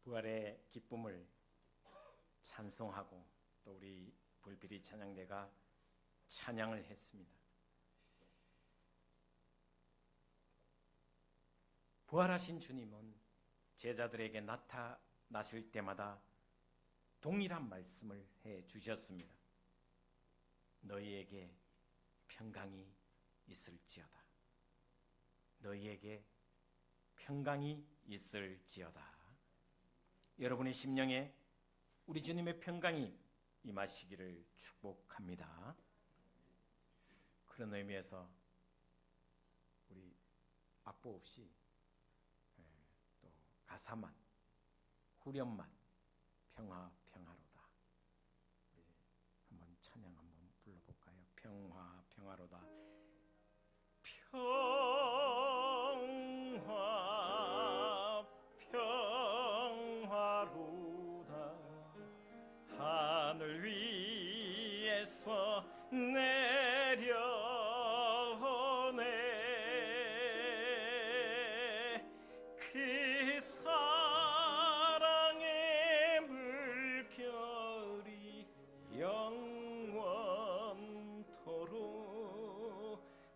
부활의 기쁨을 찬송하고 또 우리 불비리 찬양대가 찬양을 했습니다. 부활하신 주님은 제자들에게 나타나실 때마다 동일한 말씀을 해 주셨습니다. 너희에게 평강이 있을지어다. 너희에게 평강이 있을지어다. 여러분의 심령에 우리 주님의 평강이 임하시기를 축복합니다. 그런 의미에서 우리 악보 없이 또 가사만, 후렴만 평화 평화로다. 우리 한번 찬양 한번 불러볼까요? 평화 평화로다. 평화 평화로다. 하늘 위에서 내려오네. 그 사랑의 물결이 영원토록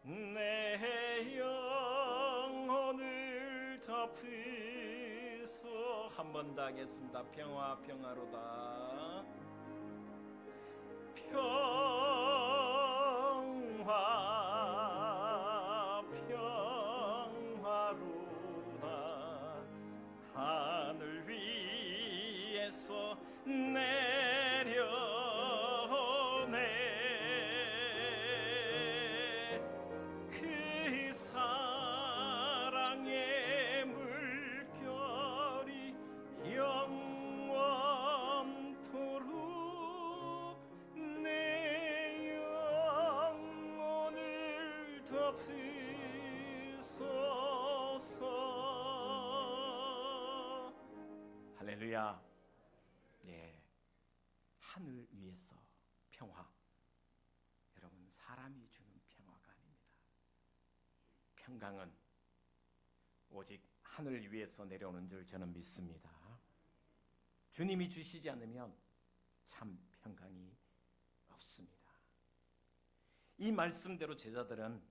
내 영혼을 덮으소. 한 번 더 하겠습니다. 평화 평화로다. 평화 평화로다. 하늘 위에서 내려오네. 그 사랑의 물결이 영원토록 내 영혼을 덮으소서. 할렐루야. 예, 하늘 위에서 평화. 여러분, 사람이 주는 평화가 아닙니다. 평강은 오직 하늘 위에서 내려오는 줄 저는 믿습니다. 주님이 주시지 않으면 참 평강이 없습니다. 이 말씀대로 제자들은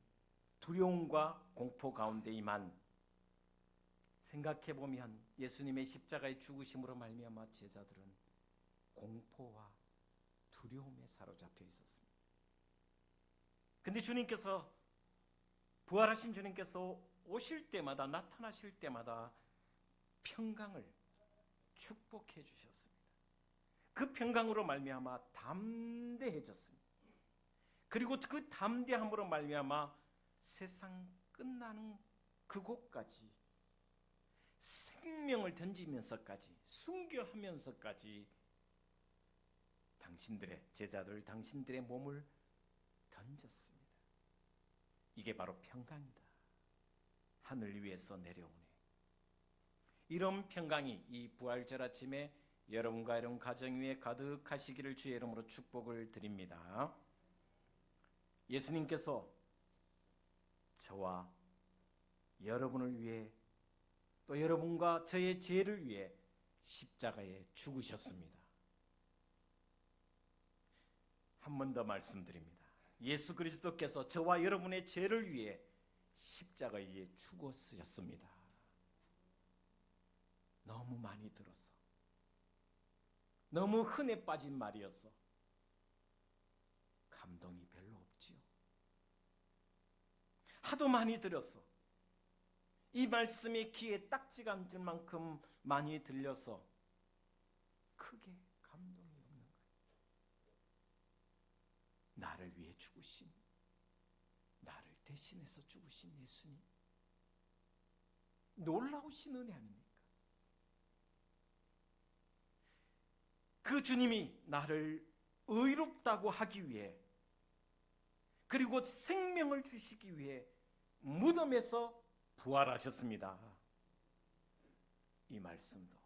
두려움과 공포 가운데 임한, 생각해보면 예수님의 십자가의 죽으심으로 말미암아 제자들은 공포와 두려움에 사로잡혀 있었습니다. 근데 주님께서, 부활하신 주님께서 오실 때마다, 나타나실 때마다 평강을 축복해 주셨습니다. 그 평강으로 말미암아 담대해졌습니다. 그리고 그 담대함으로 말미암아 세상 끝나는 그곳까지 생명을 던지면서까지, 순교하면서까지 당신들의 제자들, 당신들의 몸을 던졌습니다. 이게 바로 평강이다. 하늘 위에서 내려오네. 이런 평강이 이 부활절 아침에 여러분과 여러분 가정 위에 가득하시기를 주의 이름으로 축복을 드립니다. 예수님께서 저와 여러분을 위해, 또 여러분과 저의 죄를 위해 십자가에 죽으셨습니다. 한 번 더 말씀드립니다. 예수 그리스도께서 저와 여러분의 죄를 위해 십자가에 죽으셨습니다. 너무 많이 들었어. 너무 흔해 빠진 말이었어. 감동이 별로 없지요. 하도 많이 들었어. 이 말씀이 귀에 딱지가 앉을 만큼 많이 들려서 크게 감동이 없는 거예요. 나를 위해 죽으신, 나를 대신해서 죽으신 예수님, 놀라우신 은혜 아닙니까? 그 주님이 나를 의롭다고 하기 위해, 그리고 생명을 주시기 위해 무덤에서 부활하셨습니다. 이 말씀도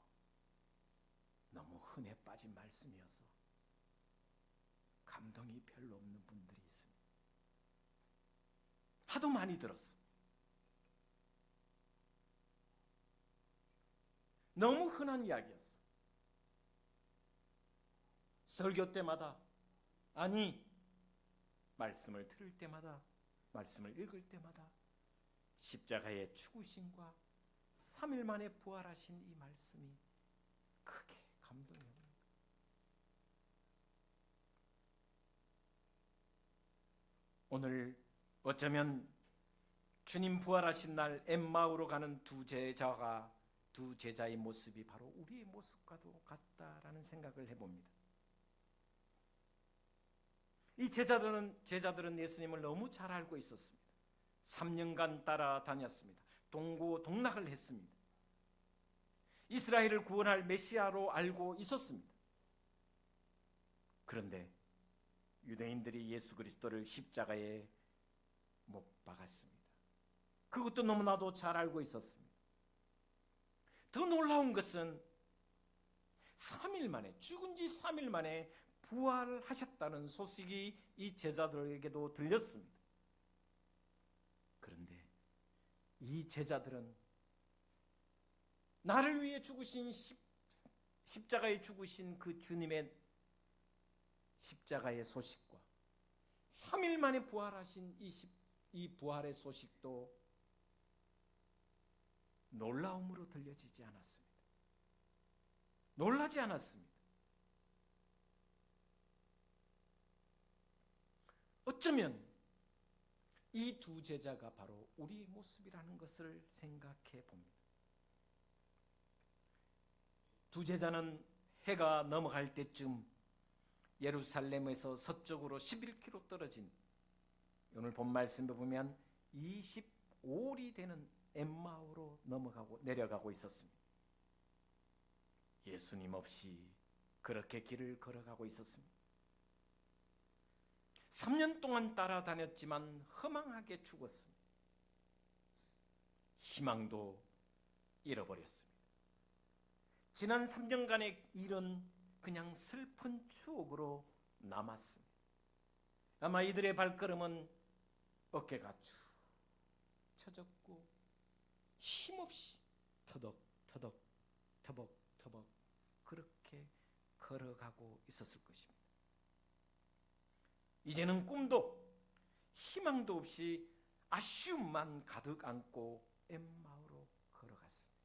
너무 흔해 빠진 말씀이어서 감동이 별로 없는 분들이 있습니다. 하도 많이 들었어. 너무 흔한 이야기였어. 설교 때마다, 아니 말씀을 들을 때마다, 말씀을 읽을 때마다 십자가의 죽으심과 3일 만에 부활하신 이 말씀이 크게 감동이 오는 거예요. 오늘 어쩌면 주님 부활하신 날 엠마오로 가는 두 제자의 모습이 바로 우리의 모습과도 같다라는 생각을 해봅니다. 이 제자들은 예수님을 너무 잘 알고 있었습니다. 3년간 따라다녔습니다. 동고동락을 했습니다. 이스라엘을 구원할 메시아로 알고 있었습니다. 그런데 유대인들이 예수 그리스도를 십자가에 못 박았습니다. 그것도 너무나도 잘 알고 있었습니다. 더 놀라운 것은 3일 만에, 죽은 지 3일 만에 부활하셨다는 소식이 이 제자들에게도 들렸습니다. 그런데 이 제자들은 나를 위해 죽으신 십자가에 죽으신 그 주님의 십자가의 소식과 3일 만에 부활하신 이 부활의 소식도 놀라움으로 들려지지 않았습니다. 놀라지 않았습니다. 어쩌면 이 두 제자가 바로 우리의 모습이라는 것을 생각해 봅니다. 두 제자는 해가 넘어갈 때쯤 예루살렘에서 서쪽으로 11km 떨어진, 오늘 본 말씀에 보면 25일이 되는 엠마오로 내려가고 있었습니다. 예수님 없이 그렇게 길을 걸어가고 있었습니다. 3년 동안 따라다녔지만 허망하게 죽었습니다. 희망도 잃어버렸습니다. 지난 3년간의 일은 그냥 슬픈 추억으로 남았습니다. 아마 이들의 발걸음은 어깨가 축 처졌고 힘없이 터덕터덕 터벅터벅 그렇게 걸어가고 있었을 것입니다. 이제는 꿈도 희망도 없이 아쉬움만 가득 안고 엠마오로 걸어갔습니다.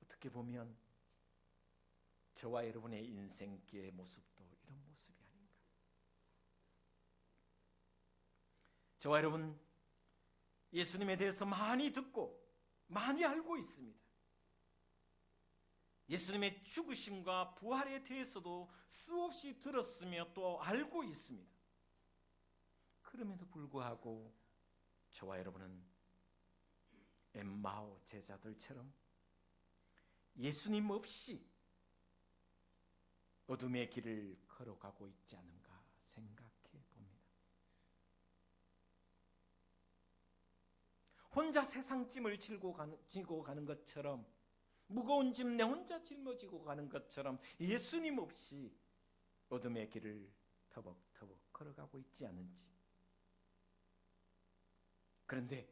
어떻게 보면 저와 여러분의 인생길의 모습도 이런 모습이 아닌가. 저와 여러분, 예수님에 대해서 많이 듣고 많이 알고 있습니다. 예수님의 죽으심과 부활에 대해서도 수없이 들었으며 또 알고 있습니다. 그럼에도 불구하고 저와 여러분은 엠마오 제자들처럼 예수님 없이 어둠의 길을 걸어가고 있지 않은가 생각해 봅니다. 혼자 세상 짐을 지고 가는 것처럼, 무거운 짐 내 혼자 짊어지고 가는 것처럼 예수님 없이 어둠의 길을 터벅터벅 걸어가고 있지 않은지. 그런데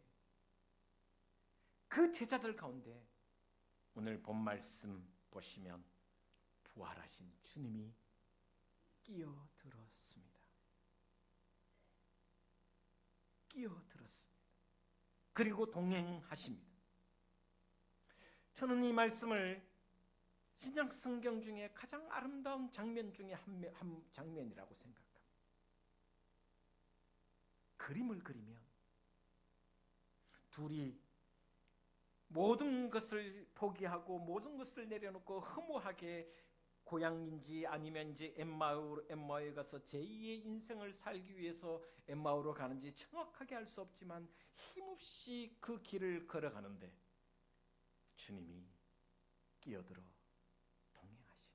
그 제자들 가운데 오늘 본 말씀 보시면 부활하신 주님이 끼어들었습니다. 끼어들었습니다. 그리고 동행하십니다. 저는 이 말씀을 신약 성경 중에 가장 아름다운 장면 중에 한 장면이라고 생각합니다. 그림을 그리면 둘이 모든 것을 포기하고 모든 것을 내려놓고 허무하게 고향인지 아니면 이제 엠마오에 가서 제2의 인생을 살기 위해서 엠마오로 가는지 정확하게 알 수 없지만 힘없이 그 길을 걸어가는데 주님이 끼어들어 동행하신,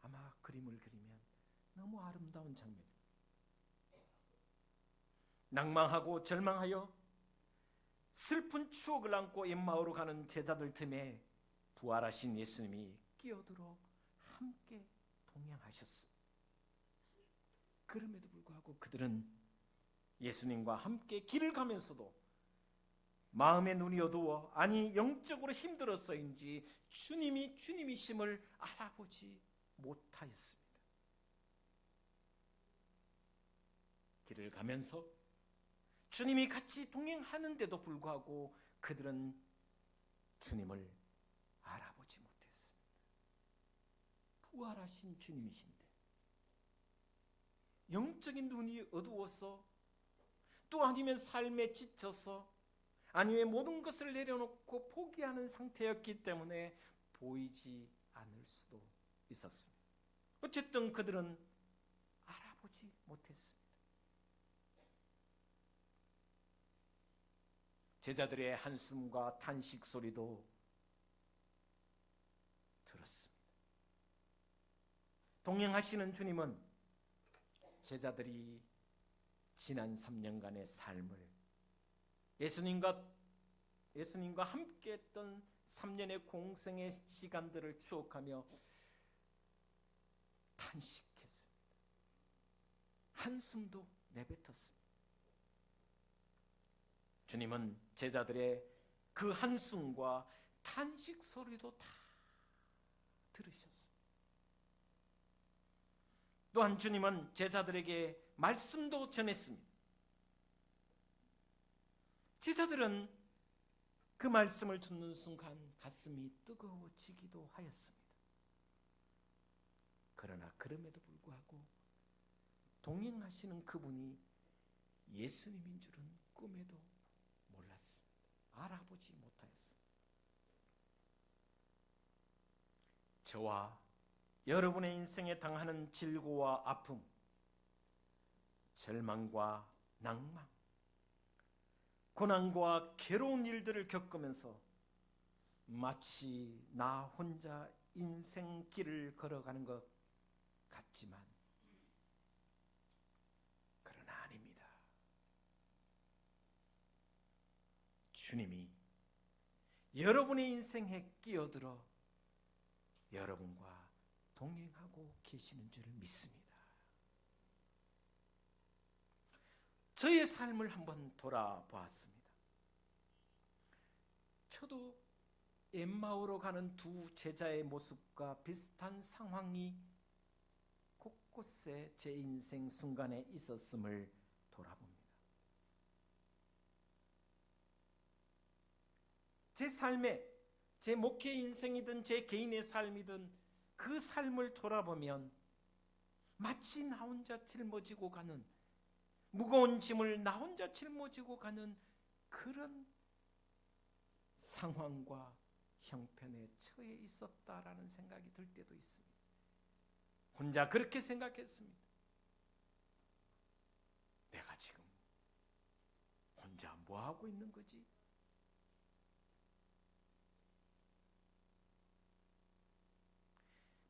아마 그림을 그리면 너무 아름다운 장면입니다. 낭망하고 절망하여 슬픈 추억을 안고 엠마오로 가는 제자들 틈에 부활하신 예수님이 끼어들어 함께 동행하셨습니다. 그럼에도 불구하고 그들은 예수님과 함께 길을 가면서도 마음의 눈이 어두워, 아니 영적으로 힘들어서인지 주님이 주님이심을 알아보지 못하였습니다. 길을 가면서 주님이 같이 동행하는데도 불구하고 그들은 주님을 알아보지 못했습니다. 부활하신 주님이신데 영적인 눈이 어두워서, 또 아니면 삶에 지쳐서, 아니면 모든 것을 내려놓고 포기하는 상태였기 때문에 보이지 않을 수도 있었습니다. 어쨌든 그들은 알아보지 못했습니다. 제자들의 한숨과 탄식 소리도 들었습니다. 동행하시는 주님은 제자들이 지난 3년간의 삶을, 예수님과 함께했던 3년의 공생의 시간들을 추억하며 탄식했습니다. 한숨도 내뱉었습니다. 주님은 제자들의 그 한숨과 탄식 소리도 다 들으셨습니다. 또한 주님은 제자들에게 말씀도 전했습니다. 제자들은 그 말씀을 듣는 순간 가슴이 뜨거워지기도 하였습니다. 그러나 그럼에도 불구하고 동행하시는 그분이 예수님인 줄은 꿈에도 몰랐습니다. 알아보지 못하였습니다. 저와 여러분의 인생에 당하는 질고와 아픔, 절망과 낭망, 고난과 괴로운 일들을 겪으면서 마치 나 혼자 인생 길을 걸어가는 것 같지만 그러나 아닙니다. 주님이 여러분의 인생에 끼어들어 여러분과 동행하고 계시는 줄을 믿습니다. 저의 삶을 한번 돌아보았습니다. 저도 엠마오로 가는 두 제자의 모습과 비슷한 상황이 곳곳에 제 인생 순간에 있었음을 돌아봅니다. 제 삶에, 제 목회 인생이든 제 개인의 삶이든 그 삶을 돌아보면 마치 나 혼자 짊어지고 가는, 무거운 짐을 나 혼자 짊어지고 가는 그런 상황과 형편에 처해 있었다라는 생각이 들 때도 있습니다. 혼자 그렇게 생각했습니다. 내가 지금 혼자 뭐 하고 있는 거지?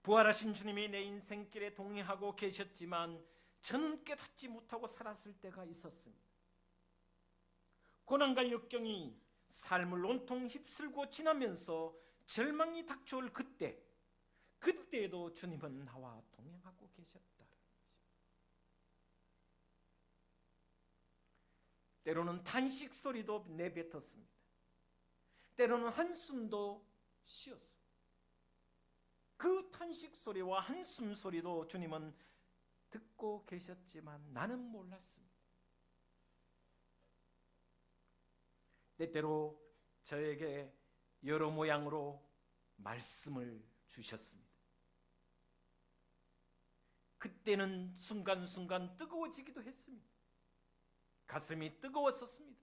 부활하신 주님이 내 인생길에 동행하고 계셨지만 저는 깨닫지 못하고 살았을 때가 있었습니다. 고난과 역경이 삶을 온통 휩쓸고 지나면서 절망이 닥쳐올 그때에도 주님은 나와 동행하고 계셨다는 것입니다. 때로는 탄식 소리도 내뱉었습니다. 때로는 한숨도 쉬었습니다. 그 탄식 소리와 한숨 소리도 주님은 듣고 계셨지만 나는 몰랐습니다. 때때로 저에게 여러 모양으로 말씀을 주셨습니다. 그때는 순간순간 뜨거워지기도 했습니다. 가슴이 뜨거웠었습니다.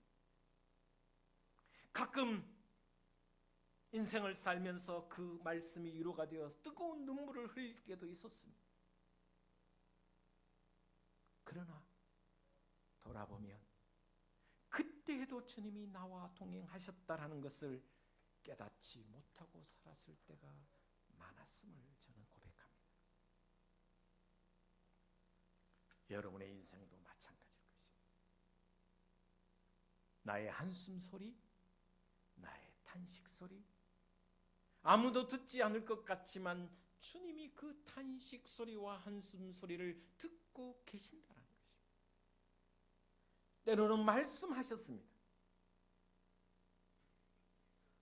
가끔 인생을 살면서 그 말씀이 위로가 되어서 뜨거운 눈물을 흘릴 때도 있었습니다. 그러나 돌아보면 그때에도 주님이 나와 동행하셨다라는 것을 깨닫지 못하고 살았을 때가 많았음을 저는 고백합니다. 여러분의 인생도 마찬가지일 것입니다. 나의 한숨 소리, 나의 탄식 소리, 아무도 듣지 않을 것 같지만 주님이 그 탄식 소리와 한숨 소리를 듣고 계신다는 것입니다. 때로는 말씀하셨습니다.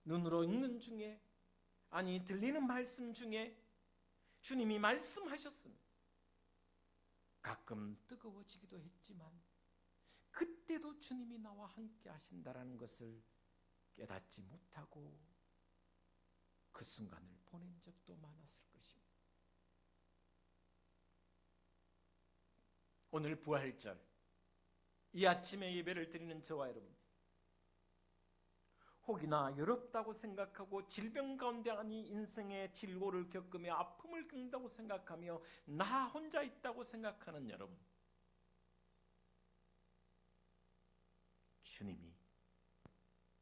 눈으로 읽는 중에, 아니 들리는 말씀 중에 주님이 말씀하셨습니다. 가끔 뜨거워지기도 했지만 그때도 주님이 나와 함께 하신다라는 것을 깨닫지 못하고 그 순간을 보낸 적도 많았을 것입니다. 오늘 부활절 이 아침에 예배를 드리는 저와 여러분, 혹이나 외롭다고 생각하고 질병 가운데 아니 인생의 질고를 겪으며 아픔을 겪는다고 생각하며 나 혼자 있다고 생각하는 여러분, 주님이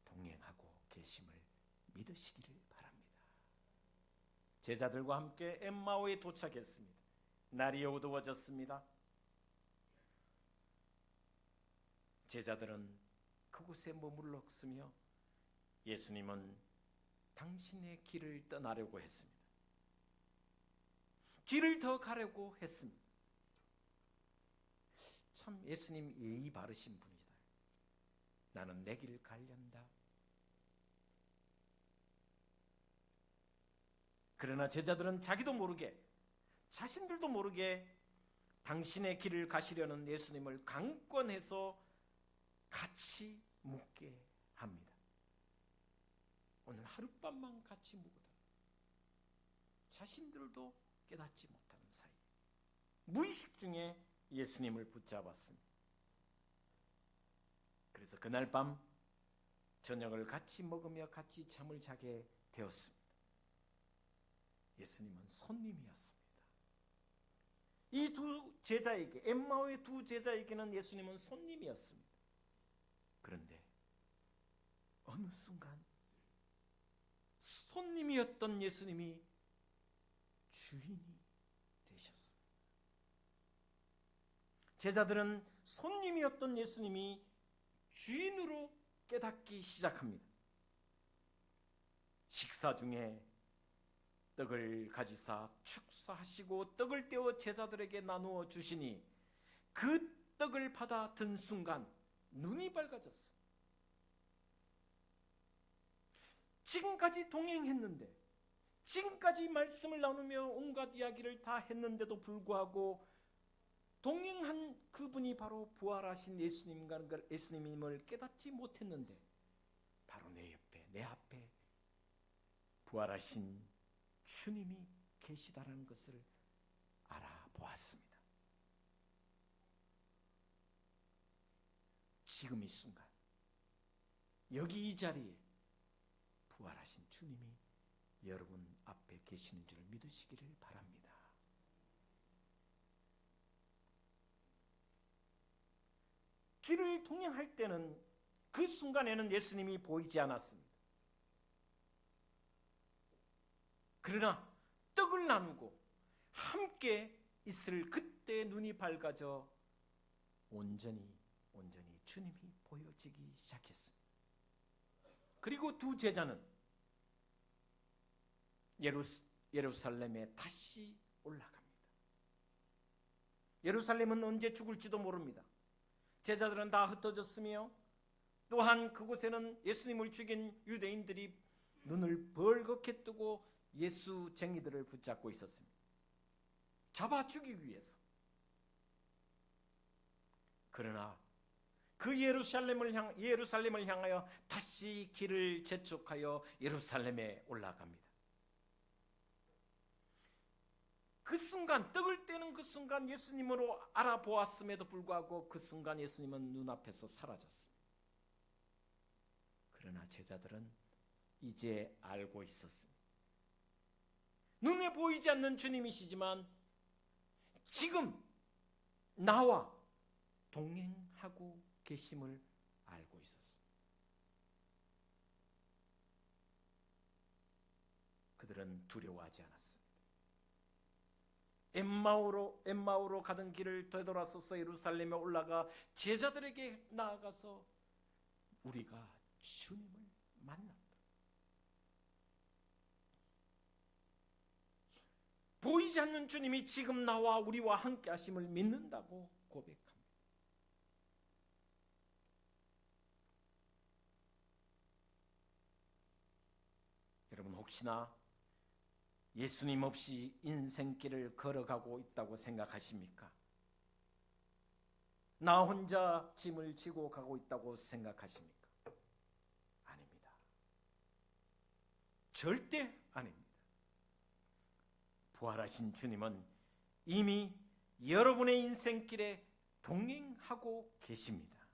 동행하고 계심을 믿으시기를 바랍니다. 제자들과 함께 엠마오에 도착했습니다. 날이 어두워졌습니다. 제자들은 그곳에 머물렀으며 예수님은 당신의 길을 떠나려고 했습니다. 길을 더 가려고 했습니다. 참 예수님 예의 바르신 분이다. 나는 내 길을 가련다. 그러나 제자들은 자기도 모르게, 자신들도 모르게 당신의 길을 가시려는 예수님을 강권해서 같이 묵게 합니다. 오늘 하룻밤만 같이 묵으다 자신들도 깨닫지 못하는 사이 무의식 중에 예수님을 붙잡았습니다. 그래서 그날 밤 저녁을 같이 먹으며 같이 잠을 자게 되었습니다. 예수님은 손님이었습니다. 이 두 제자에게, 엠마오의 두 제자에게는 예수님은 손님이었습니다. 그런데 어느 순간 손님이었던 예수님이 주인이 되셨습니다. 제자들은 손님이었던 예수님이 주인으로 깨닫기 시작합니다. 식사 중에 떡을 가지사 축사하시고 떡을 떼어 제자들에게 나누어 주시니 그 떡을 받아 든 순간 눈이 밝아졌습니다. 지금까지 동행했는데, 지금까지 말씀을 나누며 온갖 이야기를 다 했는데도 불구하고 동행한 그분이 바로 부활하신 예수님임을 깨닫지 못했는데, 바로 내 옆에, 내 앞에 부활하신 주님이 계시다라는 것을 알아보았습니다. 지금 이 순간 여기 이 자리에 부활하신 주님이 여러분 앞에 계시는 줄 믿으시기를 바랍니다. 길을 동행할 때는 그 순간에는 예수님이 보이지 않았습니다. 그러나 떡을 나누고 함께 있을 그때 눈이 밝아져 온전히 주님이 보여지기 시작했습니다. 그리고 두 제자는 예루살렘에 다시 올라갑니다. 예루살렘은 언제 죽을지도 모릅니다. 제자들은 다 흩어졌으며 또한 그곳에는 예수님을 죽인 유대인들이 눈을 벌겋게 뜨고 예수쟁이들을 붙잡고 있었습니다. 잡아 죽이기 위해서. 그러나 그 예루살렘을 향하여 다시 길을 재촉하여 예루살렘에 올라갑니다. 그 순간, 떡을 떼는 그 순간 예수님으로 알아보았음에도 불구하고 그 순간 예수님은 눈앞에서 사라졌습니다. 그러나 제자들은 이제 알고 있었습니다. 눈에 보이지 않는 주님이시지만 지금 나와 동행하고 계심을 알고 있었습니다. 그들은 두려워하지 않았습니다. 엠마오로 가던 길을 되돌아서서 예루살렘에 올라가 제자들에게 나아가서 우리가 주님을 만났다. 보이지 않는 주님이 지금 나와 우리와 함께 하심을 믿는다고 고백합니다. 혹시나 예수님 없이 인생길을 걸어가고 있다고 생각하십니까? 나 혼자 짐을 지고 가고 있다고 생각하십니까? 아닙니다. 절대 아닙니다. 부활하신 주님은 이미 여러분의 인생길에 동행하고 계십니다.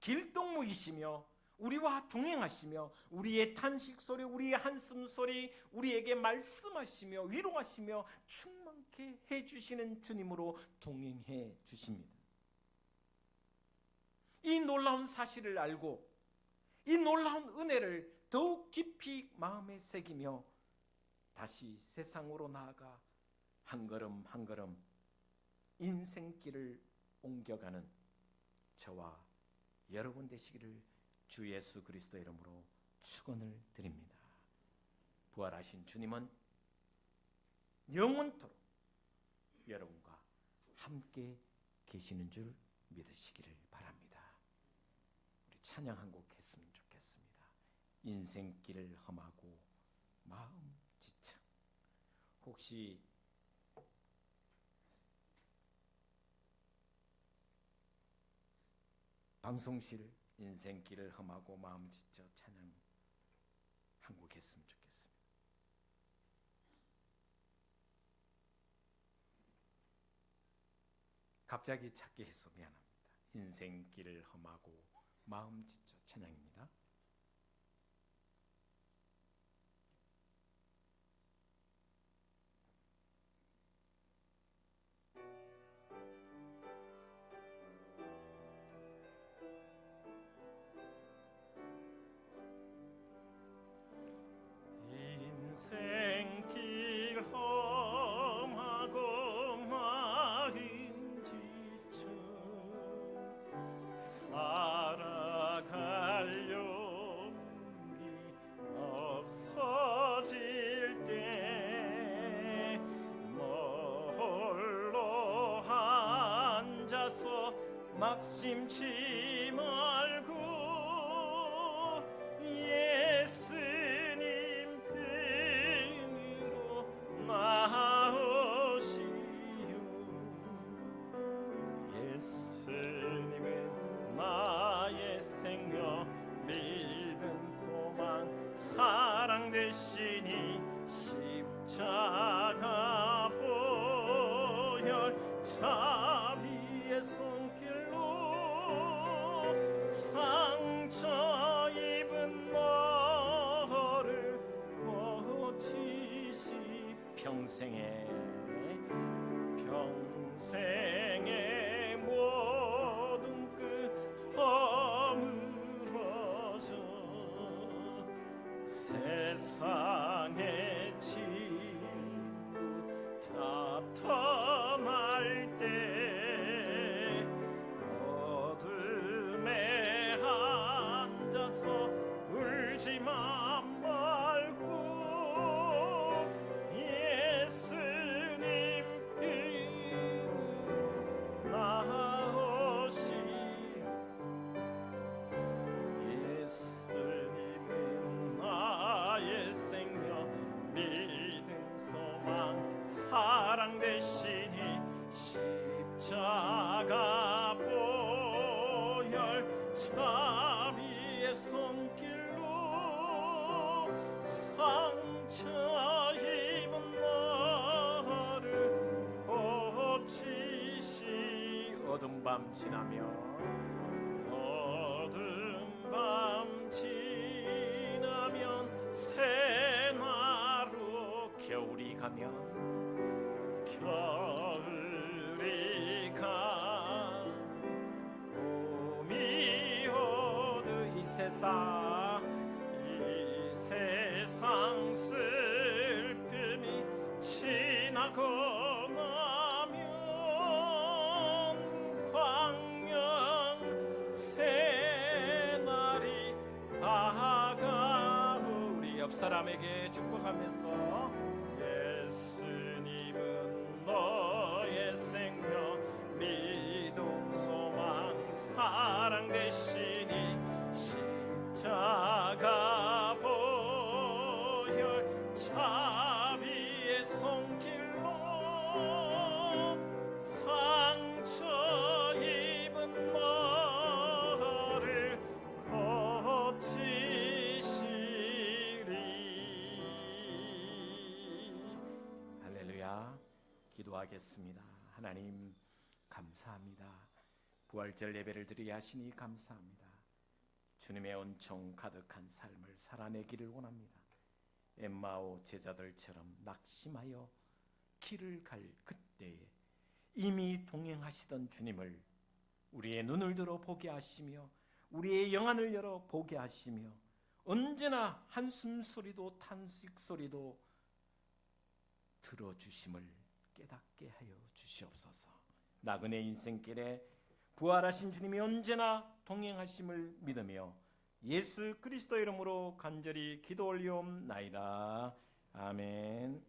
길동무이시며 우리와 동행하시며 우리의 탄식 소리, 우리의 한숨 소리, 우리에게 말씀하시며 위로하시며 충만케 해주시는 주님으로 동행해 주십니다. 이 놀라운 사실을 알고 이 놀라운 은혜를 더욱 깊이 마음에 새기며 다시 세상으로 나아가 한 걸음 한 걸음 인생길을 옮겨가는 저와 여러분 되시기를 주 예수 그리스도 이름으로 축원을 드립니다. 부활하신 주님은 영원토록 여러분과 함께 계시는 줄 믿으시기를 바랍니다. 우리 찬양 한 곡 했으면 좋겠습니다. 인생길을 험하고 마음 지쳐. 혹시 방송실 인생길을 험하고 마음 지쳐 찬양 한 곡 했으면 좋겠습니다. 갑자기 찾게 해서 미안합니다. 인생길을 험하고 마음 지쳐 찬양입니다. 인생길 험하고 마음 지쳐 살아갈 용기 없어질 때 홀로 앉아서 막심치 말고 예수님 등으로 나오시오. 예수님은 나의 생명 믿음 소망 사랑 되시니 십자가 보혈 자비의 손길로 상처 입은 너를 고치시. 평생의 모든 끝 허물어져 세상의 친구 다 떠날 때 어둠에 앉아서 울지만 말고 예수님 이름으로 나오시. 예수님은 나의 생명 믿음 소망 사랑 되시니 십자가 보혈 자비의 손길로 상처 입은 너를 고치시. 어두운 밤 지나면 새나로 겨울이 가면 겨울이 가 봄이 오듯 이 세상 슬픔이 지나고 나면 광명 새날이 다가오. 우리 옆 사람에게 축복하면서 예수님은 너의 생명 믿음 소망 사랑 되시니 십자가 보혈 자비의 손길로 상처 입은 너를 고치시리. 할렐루야. 기도하겠습니다. 하나님 감사합니다. 부활절 예배를 드리게 하시니 감사합니다. 주님의 은총 가득한 삶을 살아내기를 원합니다. 엠마오 제자들처럼 낙심하여 길을 갈 그때에 이미 동행하시던 주님을 우리의 눈을 들어 보게 하시며 우리의 영안을 열어 보게 하시며 언제나 한숨 소리도 탄식 소리도 들어주심을 깨닫게 하여 주시옵소서. 나그네 인생길에 부활하신 주님이 언제나 동행하심을 믿으며 예수 그리스도 이름으로 간절히 기도 올리옵나이다. 아멘.